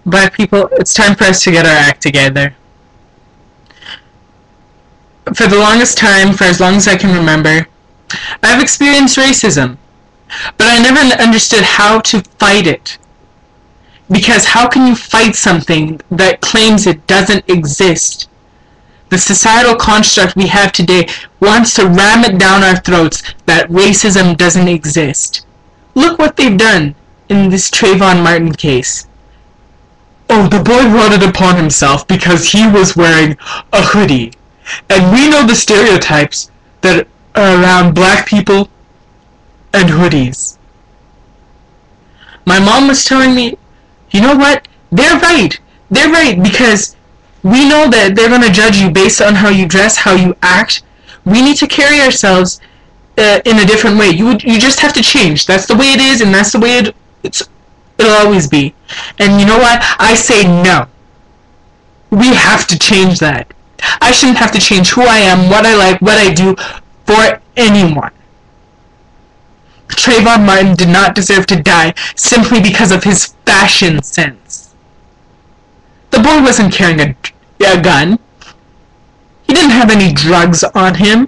Black people, it's time for us to get our act together. For the longest time, for as long as I can remember, I've experienced racism, but I never understood how to fight it. Because how can you fight something that claims it doesn't exist? The societal construct we have today wants to ram it down our throats that racism doesn't exist. Look what they've done in this Trayvon Martin case. Oh, the boy brought it upon himself because he was wearing a hoodie. And we know the stereotypes that are around black people and hoodies. My mom was telling me, you know what? They're right. They're right, because we know that they're going to judge you based on how you dress, how you act. We need to carry ourselves in a different way. You just have to change. That's the way it is, and that's the way it'll always be. And you know what? I say no. We have to change that. I shouldn't have to change who I am, what I like, what I do for anyone. Trayvon Martin did not deserve to die simply because of his fashion sense. The boy wasn't carrying a gun. He didn't have any drugs on him.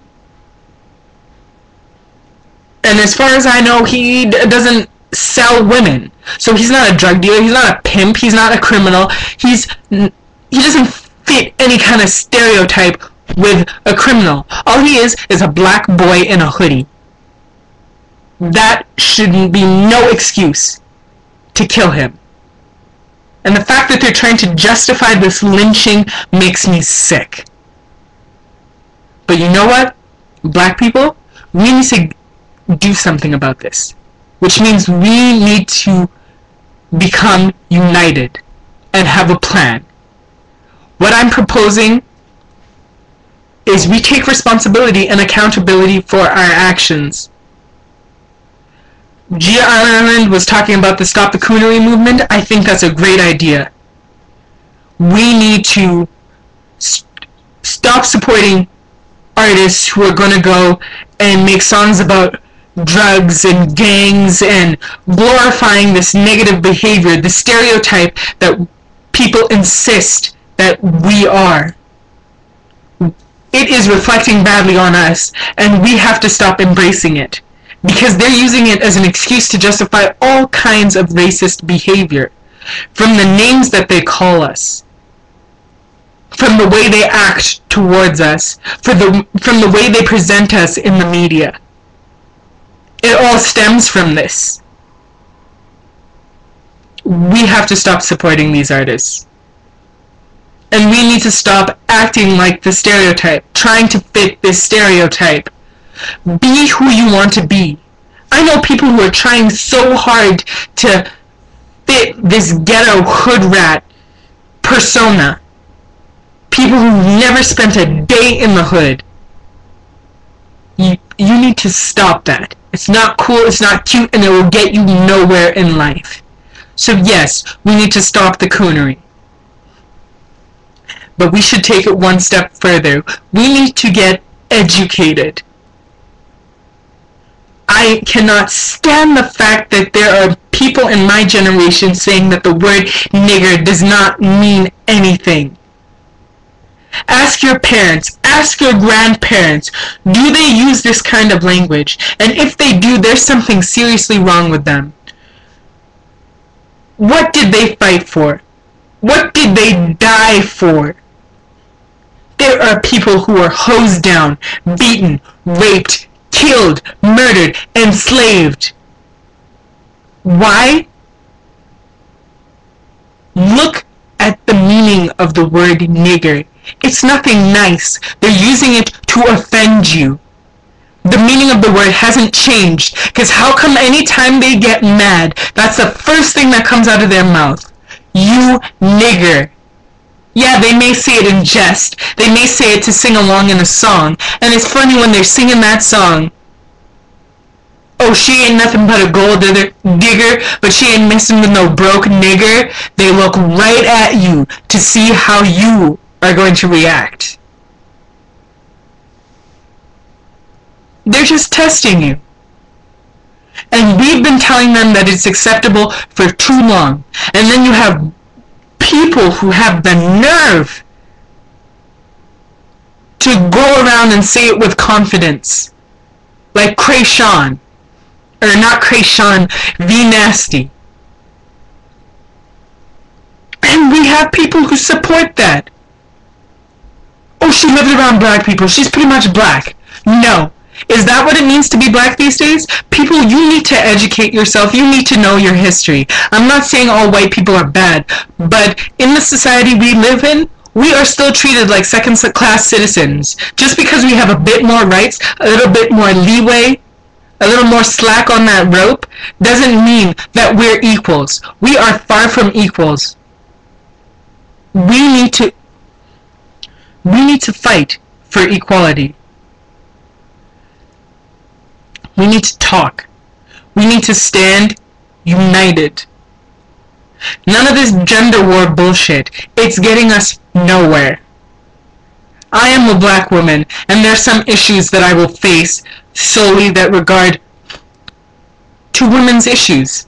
And as far as I know, he doesn't sell women. So he's not a drug dealer, he's not a pimp, he's not a criminal. He doesn't fit any kind of stereotype with a criminal. All he is a black boy in a hoodie. That shouldn't be no excuse to kill him. And the fact that they're trying to justify this lynching makes me sick. But you know what? Black people, we need to do something about this. Which means we need to become united and have a plan. What I'm proposing is we take responsibility and accountability for our actions. Gia Ireland was talking about the Stop the Coonery movement. I think that's a great idea. We need to stop supporting artists who are going to go and make songs about drugs and gangs and glorifying this negative behavior, the stereotype that people insist that we are. It is reflecting badly on us, and we have to stop embracing it. Because they're using it as an excuse to justify all kinds of racist behavior. From the names that they call us. From the way they act towards us. From the way they present us in the media. It all stems from this. We have to stop supporting these artists. And we need to stop acting like the stereotype. Trying to fit this stereotype. Be who you want to be. I know people who are trying so hard to fit this ghetto hood rat persona. People who never spent a day in the hood. You need to stop that. It's not cool, it's not cute, and it will get you nowhere in life. So yes, we need to stop the coonery. But we should take it one step further. We need to get educated. I cannot stand the fact that there are people in my generation saying that the word nigger does not mean anything. Ask your parents, ask your grandparents, do they use this kind of language? And if they do, there's something seriously wrong with them. What did they fight for? What did they die for? There are people who are hosed down, beaten, raped, killed, murdered, enslaved. Why? Look at the meaning of the word nigger. It's nothing nice. They're using it to offend you. The meaning of the word hasn't changed, because how come anytime they get mad, that's the first thing that comes out of their mouth? You nigger. Yeah, they may say it in jest. They may say it to sing along in a song. And it's funny when they're singing that song. Oh, she ain't nothing but a gold digger, but she ain't messing with no broke nigger. They look right at you to see how you are going to react. They're just testing you. And we've been telling them that it's acceptable for too long. And then you have people who have the nerve to go around and say it with confidence, like Krayshawn, or not Krayshawn, V Nasty. And we have people who support that. Oh, she lives around black people. She's pretty much black. No. Is that what it means to be black these days? People, you need to educate yourself. You need to know your history. I'm not saying all white people are bad, but in the society we live in, we are still treated like second-class citizens. Just because we have a bit more rights, a little bit more leeway, a little more slack on that rope, doesn't mean that we're equals. We are far from equals. We need to fight for equality. We need to talk. We need to stand united. None of this gender war bullshit. It's getting us nowhere. I am a black woman, and there's some issues that I will face solely that regard to women's issues.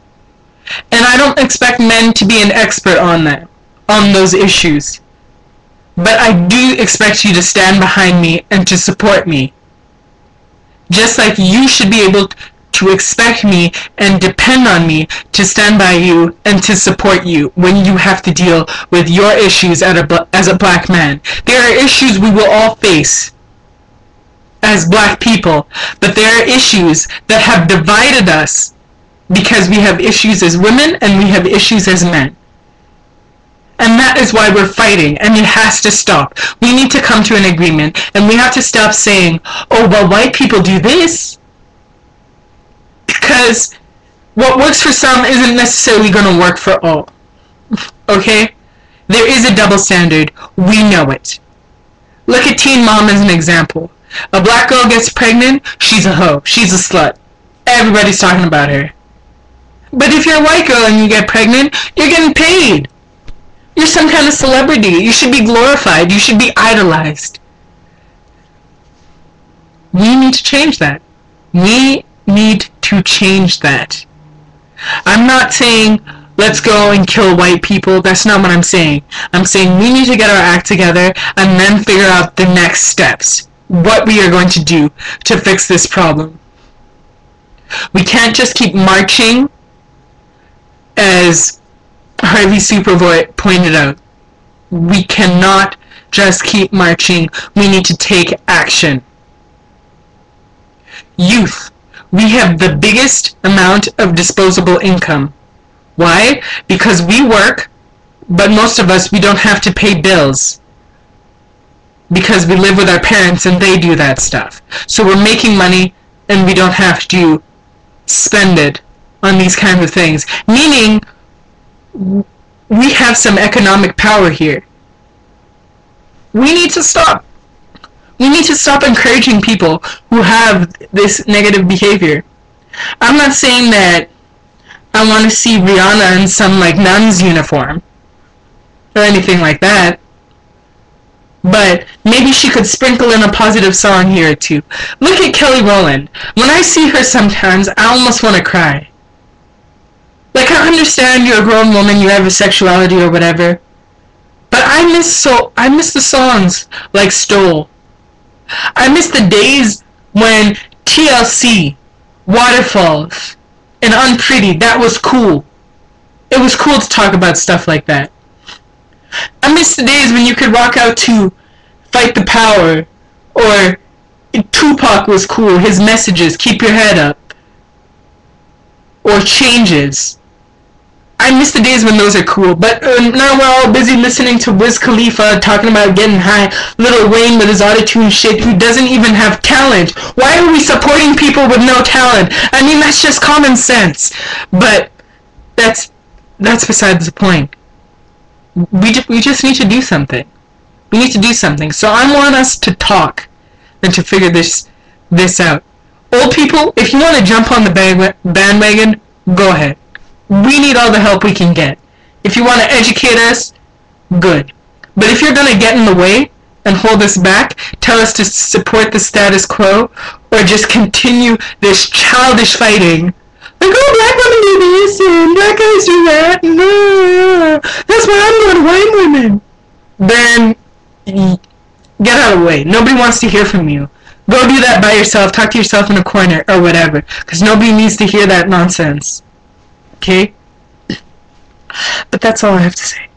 And I don't expect men to be an expert on that, on those issues. But I do expect you to stand behind me and to support me. Just like you should be able to expect me and depend on me to stand by you and to support you when you have to deal with your issues as a black man. There are issues we will all face as black people, but there are issues that have divided us because we have issues as women and we have issues as men. And that is why we're fighting, and it has to stop. We need to come to an agreement, and we have to stop saying, oh, well, white people do this. Because what works for some isn't necessarily going to work for all. Okay? There is a double standard. We know it. Look at Teen Mom as an example. A black girl gets pregnant, she's a hoe. She's a slut. Everybody's talking about her. But if you're a white girl and you get pregnant, you're getting paid. You're some kind of celebrity. You should be glorified. You should be idolized. We need to change that. We need to change that. I'm not saying let's go and kill white people. That's not what I'm saying. I'm saying we need to get our act together and then figure out the next steps. What we are going to do to fix this problem. We can't just keep marching, as Harvey Superboy pointed out. We cannot just keep marching. We need to take action. Youth. We have the biggest amount of disposable income. Why? Because we work, but most of us, we don't have to pay bills. Because we live with our parents and they do that stuff. So we're making money and we don't have to spend it on these kinds of things. Meaning, we have some economic power here. We need to stop. We need to stop encouraging people who have this negative behavior. I'm not saying that I want to see Rihanna in some like nun's uniform or anything like that. But maybe she could sprinkle in a positive song here or two. Look at Kelly Rowland. When I see her sometimes, I almost want to cry. Like, I understand you're a grown woman, you have a sexuality or whatever. But I miss the songs like Stole. I miss the days when TLC, Waterfalls, and Unpretty, that was cool. It was cool to talk about stuff like that. I miss the days when you could rock out to Fight the Power, or Tupac was cool, his messages, keep your head up, or Changes. I miss the days when those are cool, but now we're all busy listening to Wiz Khalifa talking about getting high, Lil Wayne with his autotune shit who doesn't even have talent. Why are we supporting people with no talent? I mean, that's just common sense. But that's besides the point. We just need to do something. We need to do something. So I want us to talk and to figure this out. Old people, if you want to jump on the bandwagon, go ahead. We need all the help we can get. If you want to educate us, good. But if you're going to get in the way and hold us back, tell us to support the status quo, or just continue this childish fighting, like, oh, black women do this and black guys do that, no, that's why I'm going god, white women, then get out of the way. Nobody wants to hear from you. Go do that by yourself. Talk to yourself in a corner or whatever, because nobody needs to hear that nonsense. Okay? But that's all I have to say.